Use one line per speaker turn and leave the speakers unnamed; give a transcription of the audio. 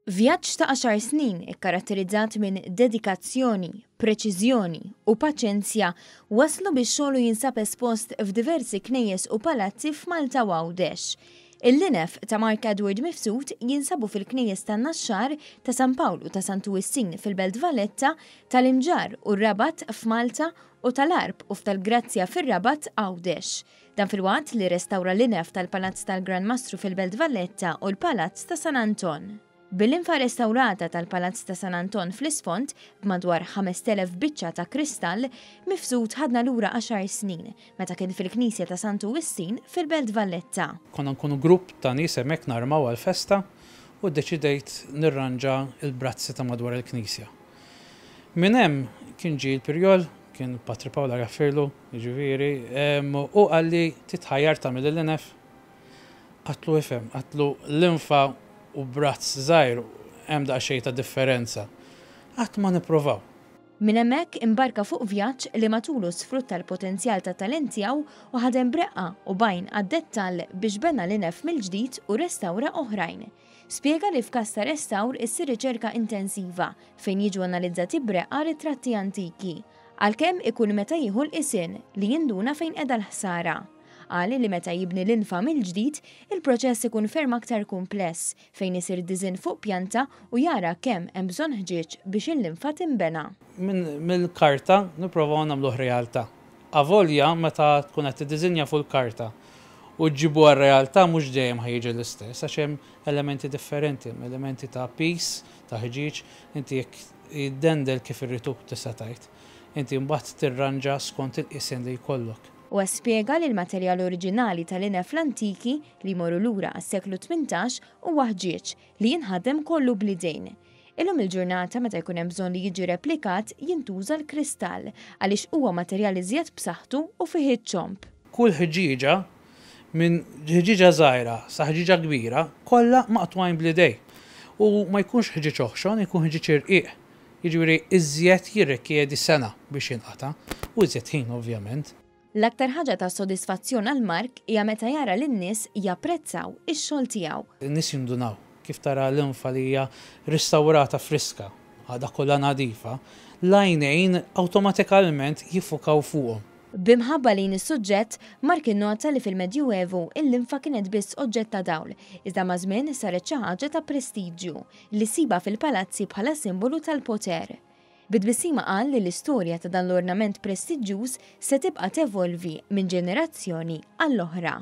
Vjaġġ ta' 10 snin ikkaratterizzat minn dedikazzjoni, preċiżjoni u paċenzja waslu biex xogħlu jinsab espost f'diversi knejjes u palazzi f'Malta u Għawdex. Il-linef ta' Mark Edward Mifsud jinsabu fil-knejjes tan-Naxxar ta' San Pawlu ta' Santu Wissin fil-Belt Valletta, tal-Imġar u r-Rabat f'Malta u tal-Arb u f'tal-Grazzja fir-Rabat Għawdex. Dan fil-waqt li restawra l-linef tal-Palazz tal-Gran Mastru fil-Belt Valletta u l-Palazz ta' San Anton. Bil-infa restaurata tal-Palazz ta' San Anton fl-isfond b'madwar 5,000 biċċa ta' kristall, Mifsud ħadna lura 10 snin meta kien fil-Knisja ta' Santu Wissin fil-Belt Valletta.
Konna nkunu grupp ta' nies hemmhekk narmaw għall-festa u ddeċidejt nirranġa l-brazzi ta' madwar il-Knisja. Minn hemm kien ġie l-Pirjol, kien Patri Pawla Gaffirlu, jiġifieri, u qalli titħajjar tagħmel il-linef. Qatlu ifhem, qatlu l-infa u brazz żgħir hemm daqsxejn ta' differenza. Qatt ma nipprovaw.
Minn hemmhekk imbarka fuq vjaġġ li matulu sfrutta l-potenzjal ta' talent tiegħu u ħadem breqqa u bajn għad-dettall biex bena l-inef mill-ġdid u restawra oħrajn. Spjega li f'każ ta' restawr issir riċerka intensiva fejn jiġu analizzati breqqa ritratti antiki, għalkemm ikun meta jieħu l-isien li jinduna fejn qiegħda l-ħsara. Qal li meta jibni l-infa mill-ġdid, il-proċess ikun ferm aktar kumpless fejn isir diżin fuq pjanta u jara kemm hemm bżonn ħġieġ biex il-linfa tinbena.
Mill-karta nipprovaw nagħmluh realtà. Avolja meta tkun qed tiddiżinja fuq il-karta u ġġibu għar-realtà mhux dejjem ħajjiġi l-istess għax hemm elementi differenti, elementi ta' peace, ta' ħġieġ, inti jekk jiddendel kif irritub tista' tgħid. Inti mbagħad tirranġa skont il-qisien li jkollok.
U spjega li l-materjal oriġinali tal-inef l-antiki li jmorru lura għas-seklu 18 huwa ħġieġ li jinħadem kollu bl-idejn. Illum il-ġurnata meta jkun hemm bżonn li jiġi replikat jintuża l-kristall għaliex huwa materjal iżjed b'saħħtu u fih iċ-ċomp.
Kull ħġieġa minn ħġieġa żgħira sa ħġieġa kbira kollha maqtwajn bl-idej. U ma jkunx ħġieġ oħxon, ikun ħġieġ irqiq. Jiġifieri iżjed jirrikjedi sena biex jinqata' u iżjed ħin ovvjament.
L-aktar ħaġa ta' sodisfazzjon għal Mark hija meta jara lin-nies japprezzaw ix-xogħol tiegħu.
In-nies jindunaw kif tara l-infa li hija ristawrata friska, għadha kollha nadifa, l-għajnejn awtomatikament jiffukaw fuqhom.
B'imħabba lejn is-suġġett, Mark innota li fil-Medjuevu il-linfa kienet biss oġġett ta' dawl, iżda ma' żmien saret xi ħaġa ta' prestiġġju li siba fil-palazzi bħala simbolu tal-poter. Bid-bissima qal li l-istorja ta' dan l-ornament prestiġjuż se tibqa' tevolvi minn ġenerazzjoni għall-oħra.